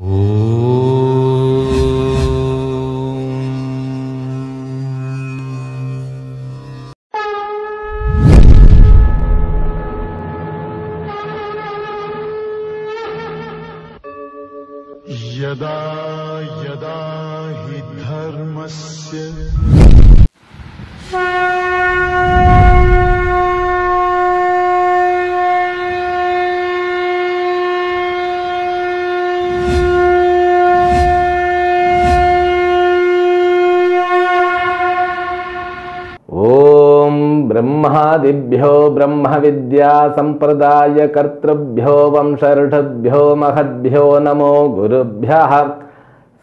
यदा यदा हि धर्मस्य ब्रह्मादिभ्यो ब्रह्म विद्या संप्रदाय कर्तृभ्यो वंशऋषभ्यो महद्भ्यो नमो गुरुभ्यः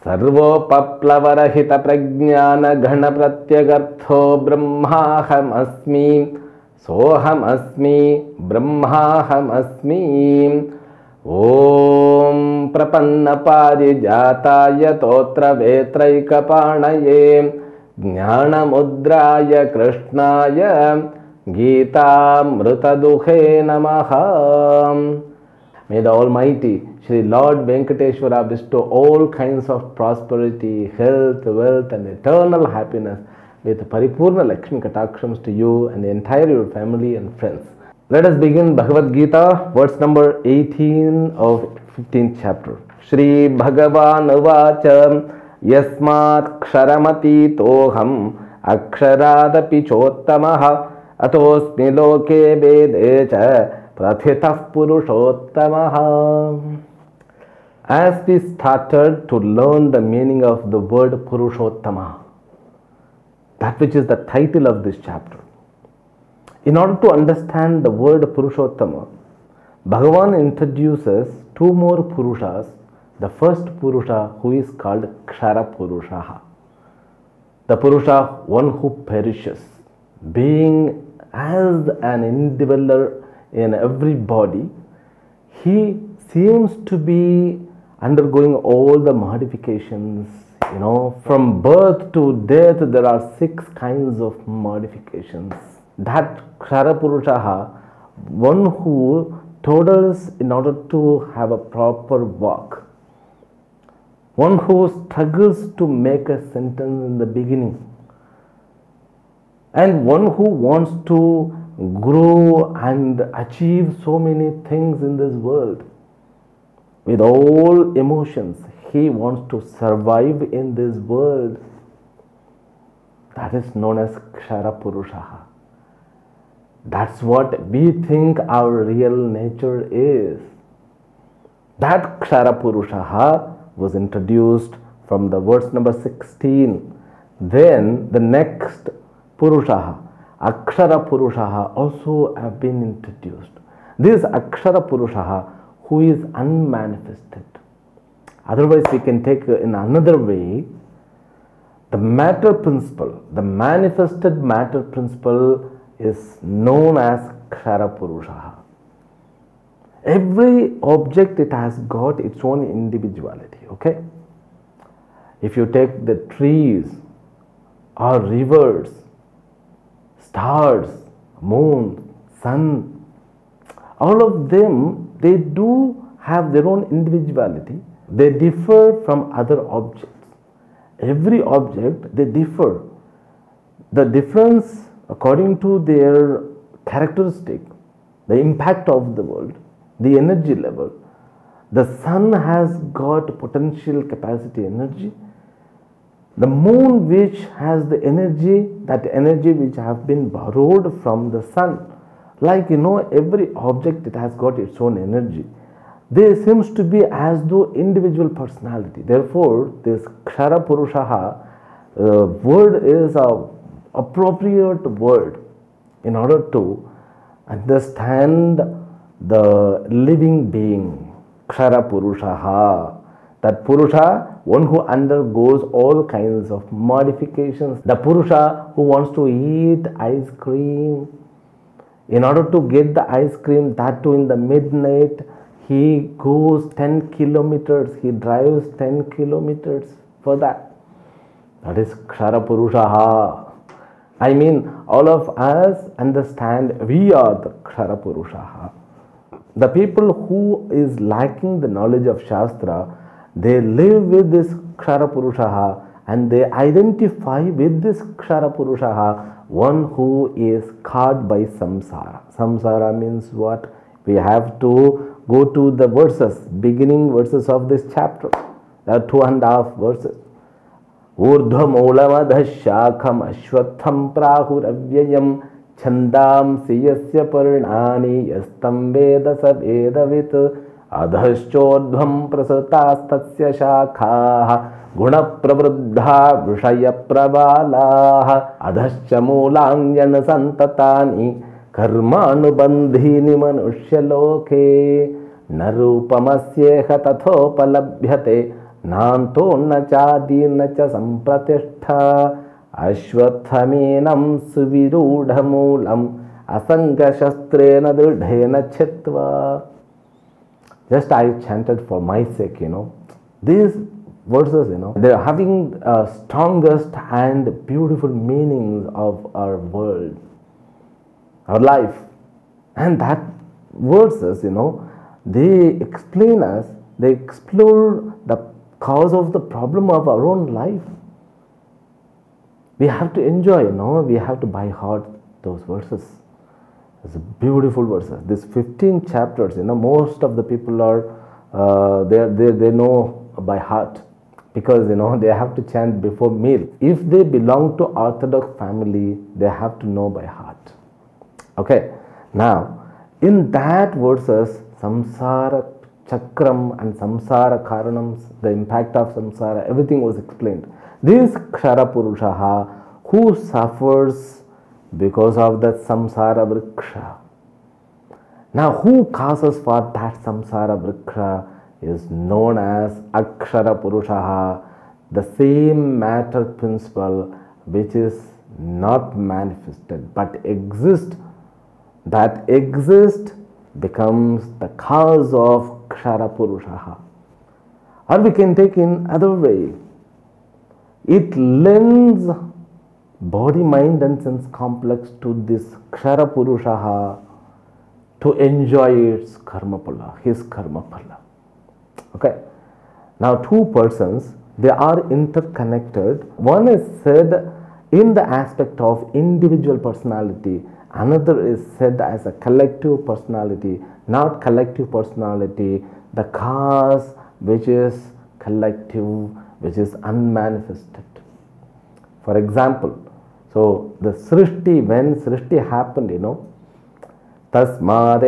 सर्वोपप्लवरहित प्रज्ञान घन प्रत्यगर्थो ब्रह्माहमस्मि सोहमस्मि ब्रह्माहमस्मि। ओम प्रपन्न पारिजाताय तोत्र वेत्रैकपाणये ज्ञानमुद्राय कृष्णाय गीतामृतदुहे नमः। May the Almighty Shri Lord Venkateshwara bestow all kinds of prosperity, health, wealth and eternal happiness with Paripurna Lakshmi Katakshams to you and the entire your family and friends. Let us begin Bhagavad Gita, verse number 18 of 15th chapter. Shri Bhagavan Uvacha Yasmat Ksharamati Toham Aksharaadapi Chottamaha Atosmi Loke Vedecha Prathitah Purushottamaha. As we started to learn the meaning of the word Purushottama, that which is the title of this chapter, in order to understand the word Purushottama, Bhagavan introduces two more Purushas. The first Purusha, who is called Kshara Purusha, the Purusha, one who perishes, being as an individual in every body, he seems to be undergoing all the modifications. From birth to death, there are 6 kinds of modifications. That Kshara Purusha, one who toils in order to have a proper walk, one who struggles to make a sentence in the beginning, and one who wants to grow and achieve so many things in this world. With all emotions, he wants to survive in this world. That is known as Kshara Purusha. That's what we think our real nature is. That Kshara Purusha was introduced from the verse number 16. Then the next Purusha, Akshara Purusha, also have been introduced. This Akshara Purusha, who is unmanifested. Otherwise, we can take in another way, the matter principle, the manifested matter principle is known as Kshara Purusha. Every object, it has got its own individuality, okay? If you take the trees or rivers, stars, moon, sun, all of them, they do have their own individuality. They differ from other objects. Every object, they differ. The difference according to their characteristic, the impact of the world, the energy level. The sun has got potential capacity energy. The moon, which has the energy, that energy which have been borrowed from the sun. Like every object, it has got its own energy. There seems to be as though individual personality. Therefore, this Kshara Purusha word is a appropriate word in order to understand the living being. Kshara Purusha. That Purusha, one who undergoes all kinds of modifications. The Purusha who wants to eat ice cream. In order to get the ice cream, that too in the midnight, he goes 10 kilometers. He drives 10 kilometers for that. That is Kshara Purusha. I mean, all of us understand we are the Kshara Purusha. The people who is lacking the knowledge of Shastra, They live with this Kshara Purusha and they identify with this Kshara Purusha, one who is caught by samsara. Samsara means what? We have to go to the verses, beginning verses of this chapter. There are 2.5 verses. Urdhvamulamadasyakam ashwatham prahuravyayam chandamsi yasya parnani yastam veda savedavit adhaschodhvam prasatastasya shakha gunapravruddha vishaya prabalaha adhascha mulanyana santatani karmanubandhini manushya-loke narupamasyeha tathopalabhyate nanto nachadi nacha sampratishtha ashwatthamenam suvirudhamulam asanga shastrena dridhena chitva. Just I chanted for my sake, These verses, they are having strongest and beautiful meanings of our world, our life. And that verses, they explain us, they explore the cause of the problem of our own life. We have to enjoy, we have to by heart those verses. It's beautiful verses. These 15 chapters, most of the people are, they know by heart, because, they have to chant before meal. If they belong to Orthodox family, they have to know by heart. Okay. Now, in that verses, samsara chakram and samsara karanams, the impact of samsara, everything was explained. This Kshara Purusha who suffers because of that samsara vriksha. Now, who causes for that samsara vriksha is known as Akshara Purusha, the same matter principle which is not manifested but exists. That exists becomes the cause of Kshara Purusha. Or we can take in other way. It lends body, mind and sense complex to this Kshara Purusha to enjoy its karma phala, his karma phala. Okay. Now, two persons, they are interconnected. One is said in the aspect of individual personality. Another is said as a collective personality, not collective personality, the cause which is collective, which is unmanifested. For example, so the Srishti, when Srishti happened, tasmad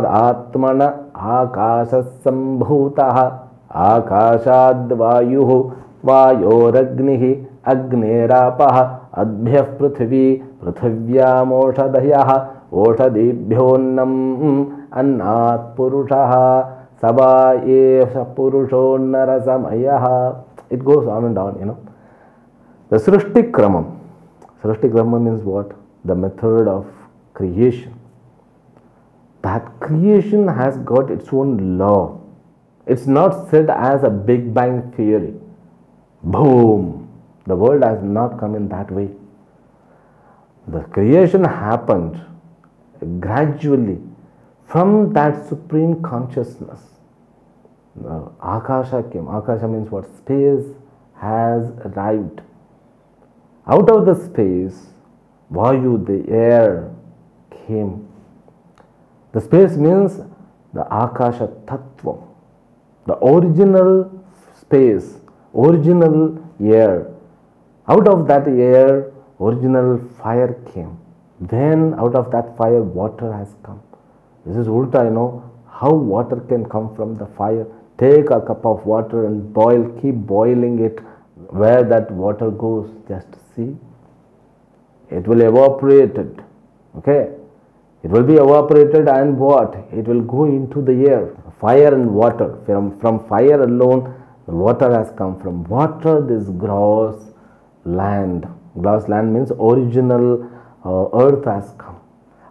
atmana akasha sambhutaha akashad vayuhu vayoragnihi agnerapah adbhyah prithvi prithvyam oshadhyah oshadibhyonnam annat purushaha sabha esha purusho narasamayah. It goes on and on, The Srishti Kramam. Srishti Kramam means what? The method of creation. That creation has got its own law. It's not said as a Big Bang theory. Boom! The world has not come in that way. The creation happened gradually from that supreme consciousness. Akasha came. Akasha means what? Space has arrived. Out of the space, Vayu, the air, came. The space means the Akasha Tattva, the original space, original air. Out of that air, original fire came. Then out of that fire, water has come. This is ulta, how water can come from the fire. Take a cup of water and boil, keep boiling it. Where that water goes, just see. It will evaporate it. Okay. It will be evaporated and what? It will go into the air. Fire and water. From fire alone, the water has come. From water, this gross land. Gross land means original earth has come.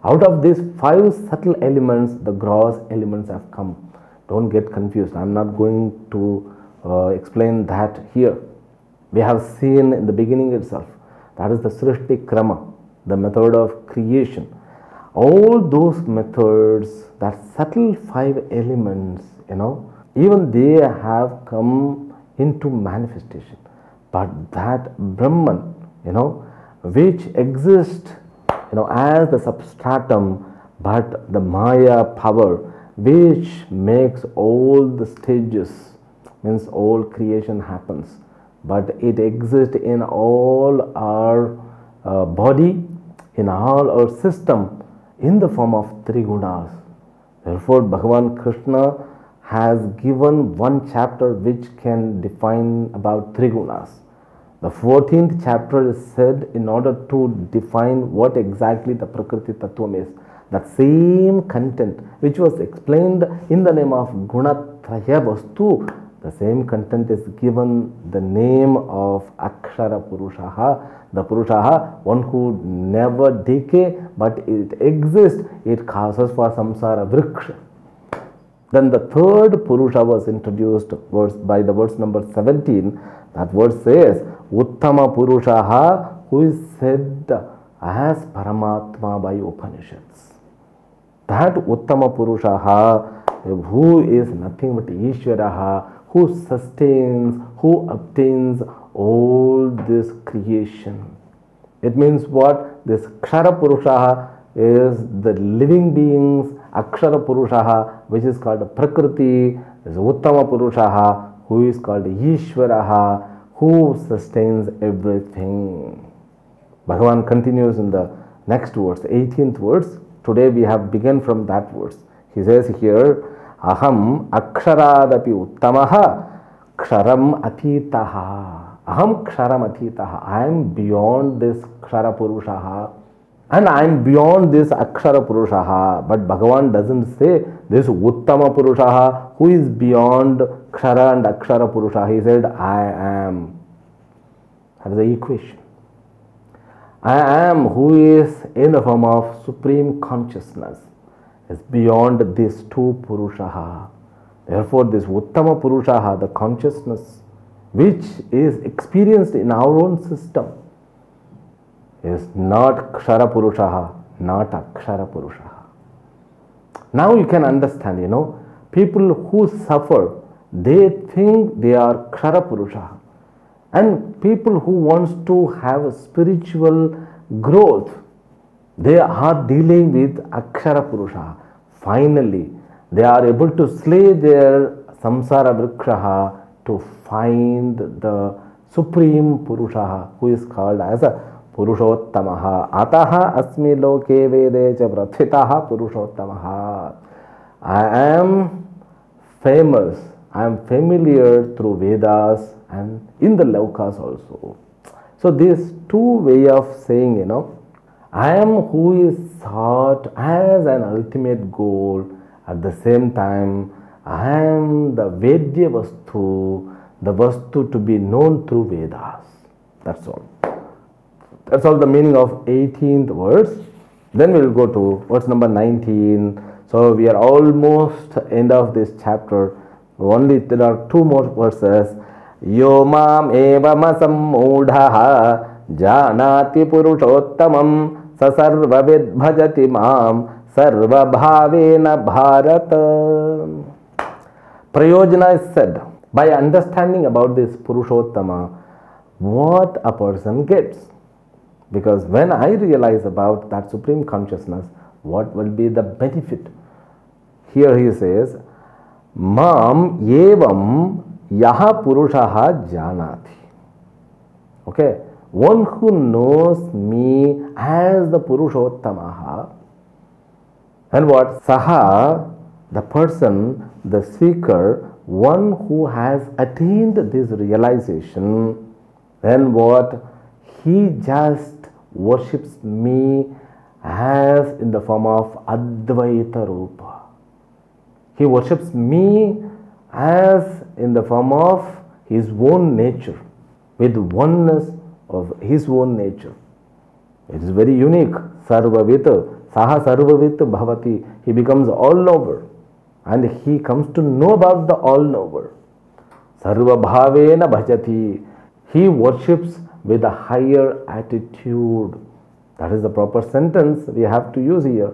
Out of these 5 subtle elements, the gross elements have come. Don't get confused. I am not going to explain that here. We have seen in the beginning itself. That is the Srishti Krama, the method of creation. All those methods, that subtle 5 elements, even they have come into manifestation. But that Brahman, which exists, as the substratum, but the Maya power, which makes all the stages, means all creation happens, but it exists in all our body, in all our system, in the form of three gunas. Therefore, Bhagavan Krishna has given one chapter which can define about three gunas. The 14th chapter is said in order to define what exactly the Prakriti Tattvam is. That same content which was explained in the name of Gunatraya Vastu, the same content is given the name of Akshara Purushaha, the Purushaha, one who never decay, but it exists, it causes for samsara vriksha. Then the third Purusha was introduced by the verse number 17. That verse says, Uttama Purushaha, who is said as Paramatma by Upanishads. That Uttama Purushaha, who is nothing but Ishvaraha, who sustains, who obtains all this creation. It means what? This Kshara Purushaha is the living beings, Akshara Purushaha, which is called Prakriti, is Uttama Purushaha, who is called Ishvaraha, who sustains everything. Bhagavan continues in the next verse, 18th verse. Today we have begun from that verse. He says here, Aham Aksharadapi Uttamaha Ksharam Atitaha. Aham Ksharam Atitaha. I am beyond this Kshara Purushaha and I am beyond this Akshara Purushaha. But Bhagavan doesn't say this Uttama Purushaha who is beyond Kshara and Akshara Purusha. He said, I am. That is the equation. I am who is in the form of supreme consciousness is beyond these two Purushaha. Therefore, this Uttama Purushaha, the consciousness which is experienced in our own system, is not Kshara Purushaha, not Akshara Purushaha. Now you can understand, people who suffer, they think they are Kshara Purushaha. And people who wants to have a spiritual growth, they are dealing with Akshara Purusha. Finally, they are able to slay their samsara vrikshaha to find the supreme Purusha, who is called as a Purushottamaha. Ataha asmi loke vede cha prathitaha Purushottamaha. I am famous, I am familiar through Vedas and in the Laukas also. So these two way of saying, I am who is sought as an ultimate goal. At the same time, I am the Vedya Vastu, the Vastu to be known through Vedas. That's all. That's all the meaning of 18th verse. Then we will go to verse number 19. So we are almost end of this chapter. Only there are two more verses. Yo mam evamasam mudhaha janati purushottamam sasarvavid bhajati mam sarva bhavena bharata. Prayojana is said, by understanding about this Purushottama, what a person gets. Because when I realize about that supreme consciousness, what will be the benefit? Here he says, Mam evam yaha purushaha janati. Okay, one who knows me as the Purushottamaha, and what? Saha, the person, the seeker, one who has attained this realization, then what? He just worships me as in the form of Advaita Rupa. He worships me as in the form of his own nature, with oneness of his own nature. It is very unique. Sarvavita, Saha Sarvavita Bhavati. He becomes all-knower and he comes to know about the all-knower. Sarva Bhavena Bhajati. He worships with a higher attitude. That is the proper sentence we have to use here.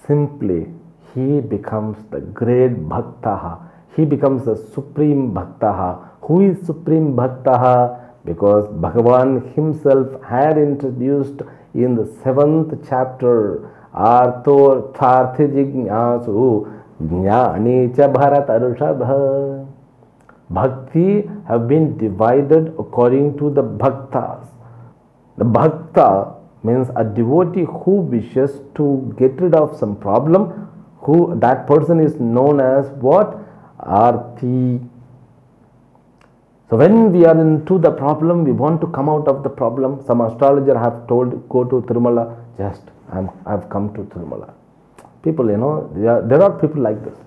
Simply, he becomes the great Bhaktaha. he becomes a supreme bhakta. Who is supreme bhakta? Because Bhagavan himself had introduced in the 7th chapter, Artho Tharthi Jignasu Jnani Cha Bharatarshabha. Bhakti have been divided according to the bhaktas. The bhakta means a devotee who wishes to get rid of some problem, who that person is known as what? Arthi. So when we are into the problem, we want to come out of the problem. Some astrologer have told, go to Tirumala. Just I've come to Tirumala. People, there are people like this.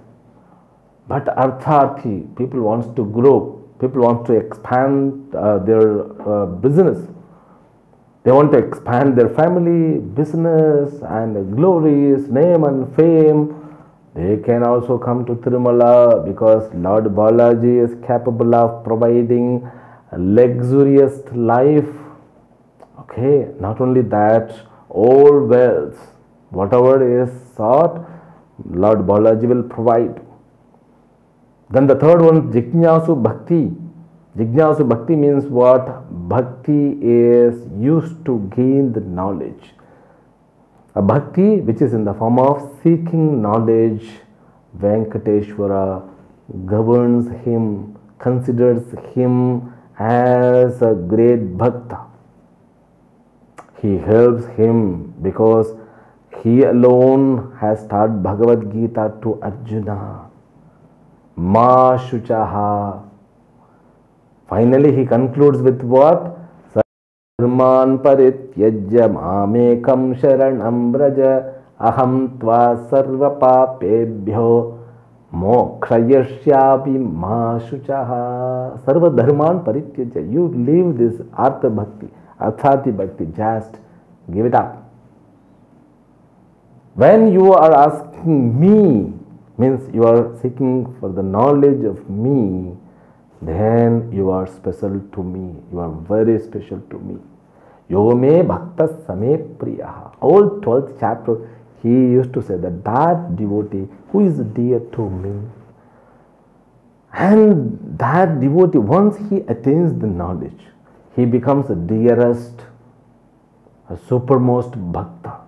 But artharthi, people wants to grow. People want to expand their business. They want to expand their family, business and glories, name and fame. They can also come to Tirumala because Lord Balaji is capable of providing a luxurious life. Okay, not only that, all wealth, whatever is sought, Lord Balaji will provide. Then the third one, Jignasu Bhakti. Jignasu Bhakti means what? Bhakti is used to gain the knowledge. A bhakti which is in the form of seeking knowledge, Venkateshwara governs him, considers him as a great bhakta. He helps him because he alone has taught Bhagavad Gita to Arjuna. Ma Shuchaha. Finally he concludes with what? Sarman parityajya mamekam sharanam braja aham tva sarva papebhyo mokshayashyapi ma shuchaha. Sarva dharman parityajya. You leave this artha bhakti, arthati bhakti, just give it up. When you are asking me, means you are seeking for the knowledge of me, then you are special to me. You are very special to me. Yome bhakta same priyaha. All 12th chapter, he used to say that devotee who is dear to me. And that devotee, once he attains the knowledge, he becomes the dearest, a supermost bhakta.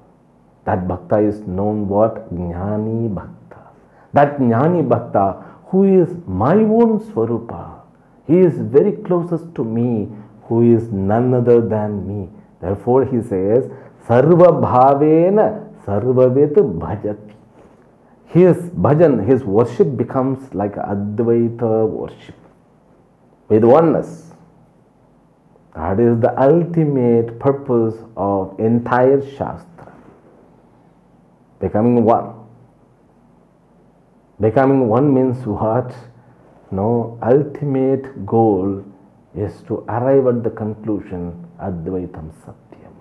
That bhakta is known what? Jnani bhakta. That Jnani bhakta who is my own Swarupa. He is very closest to me, who is none other than me. Therefore he says, Sarva bhavena sarvavet bhajati. His bhajan, his worship becomes like Advaita worship with oneness. That is the ultimate purpose of entire Shastra. Becoming one. Becoming one means what? No, ultimate goal is to arrive at the conclusion Advaitam Satyam.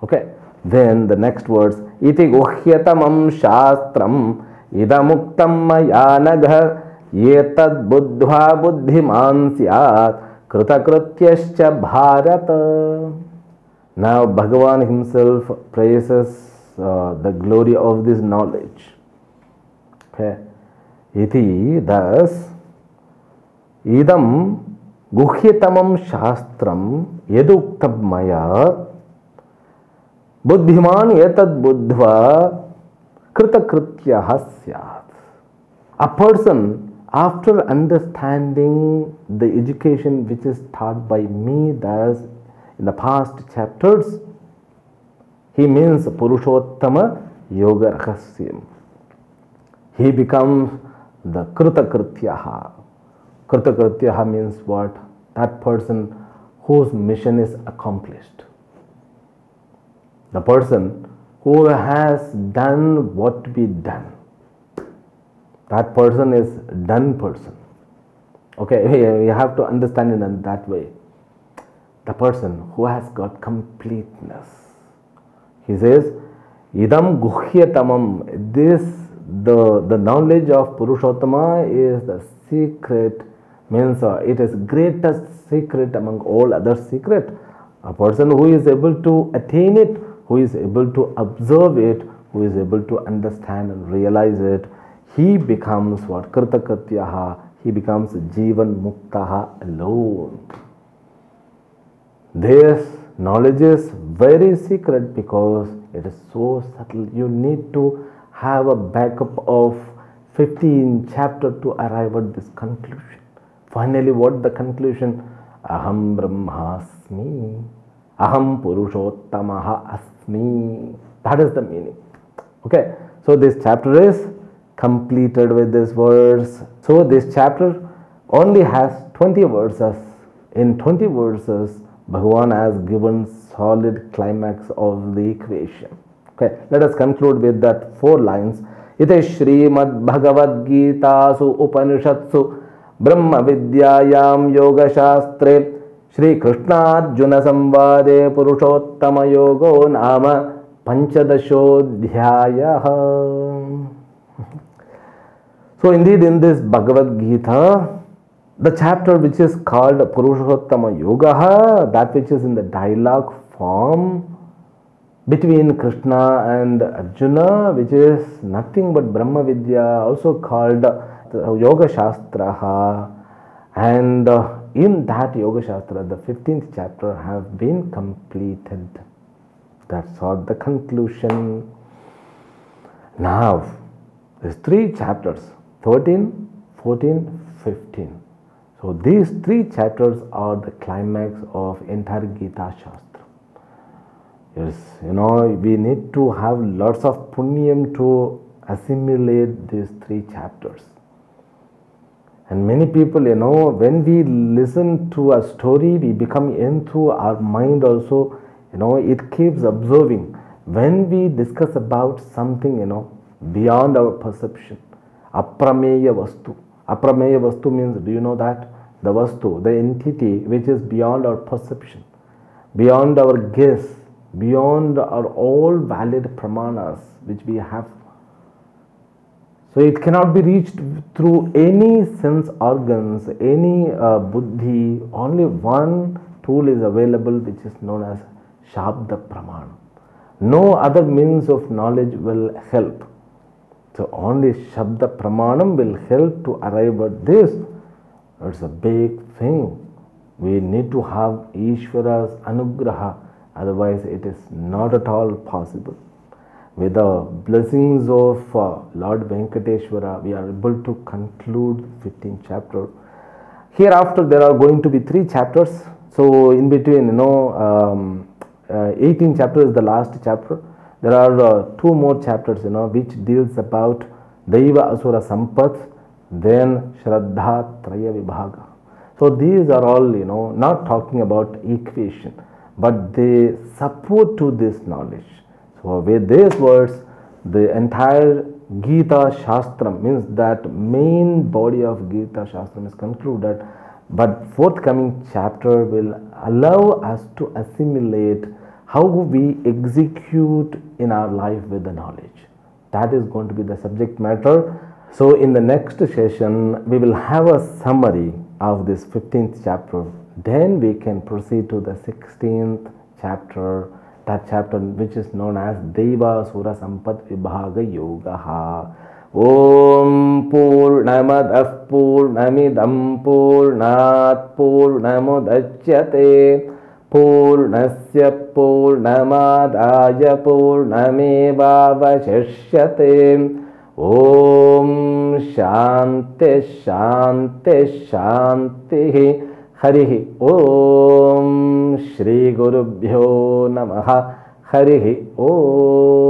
Okay, then the next words, Iti guhyatamam shastram idamuktam mayanagha yetad buddhva buddhiman syat kritakrityascha bharata. Now Bhagavan himself praises the glory of this knowledge. Okay. Iti, thus, idam guhyatamam shastram yeduktab maya buddhiman etad buddhva kritakrityaha syat. A person, after understanding the education which is taught by me, thus in the past chapters, he means Purushottama Yoga Rahasyam. He becomes the Kritakrityaha. Kritakrityaha means what? That person whose mission is accomplished. The person who has done what to be done. That person is done person. Okay, you have to understand it in that way. The person who has got completeness. He says, Idam guhyatamam. This, the knowledge of Purushottama is the secret, means it is greatest secret among all other secret. A person who is able to attain it, who is able to observe it, who is able to understand and realize it, he becomes what? Kritakatyaha. He becomes Jivan Muktaha alone. This knowledge is very secret because it is so subtle. You need to have a backup of 15 chapters to arrive at this conclusion. Finally, what the conclusion? Aham Brahmasmi. Aham Purushottamaha Asmi. That is the meaning. Okay. So this chapter is completed with this verse. So this chapter only has 20 verses. In 20 verses, Bhagavan has given solid climax of the equation. Okay, let us conclude with that 4 lines. Ite Srimad Bhagavad Gita su Upanishatsu Brahma Vidyayam Yoga Shastre Shri Krishna Arjuna Samvade Purushottama Yogo Nama Panchadashodhyayah. So indeed in this Bhagavad Gita, the chapter which is called Purushottama Yoga, that which is in the dialogue form between Krishna and Arjuna, which is nothing but Brahma Vidya, also called Yoga Shastra. And in that Yoga Shastra, the 15th chapter have been completed. That's all the conclusion. Now, there's 3 chapters, 13, 14, 15. So these 3 chapters are the climax of entire Gita Shastra. Yes, we need to have lots of punyam to assimilate these 3 chapters. And many people, when we listen to a story, we become into our mind also, it keeps observing. When we discuss about something, beyond our perception, aprameya vastu. Aprameya vastu means, do you know that? The vastu, the entity which is beyond our perception, beyond our guess, beyond our all valid pramanas which we have. So it cannot be reached through any sense organs, any buddhi. Only one tool is available which is known as Shabda Pramana. No other means of knowledge will help. So only Shabda Pramanam will help to arrive at this. It's a big thing. We need to have Ishvara's Anugraha, otherwise it is not at all possible. With the blessings of Lord Venkateshwara, we are able to conclude 15th chapter. Hereafter there are going to be 3 chapters. So in between, 18th chapter is the last chapter. There are 2 more chapters, which deals about Daiva Asura Sampath, then Shraddha Traya Vibhaga. So these are all, not talking about equation, but they support to this knowledge. So with these words, the entire Gita Shastram, means that main body of Gita Shastram is concluded, but forthcoming chapter will allow us to assimilate how we execute in our life with the knowledge. That is going to be the subject matter. So in the next session, we will have a summary of this 15th chapter. Then we can proceed to the 16th chapter, that chapter which is known as Deva Sura Sampat Vibhaga Yoga. Om Purnamadah Purnamidam Purnat Purnamudachyate Purnasya Purnamadaya Purnamevavashishyate. Om Shanti Shanti Shanti. Harihi Om Shri Gurubhyo Namaha. Harihi Om.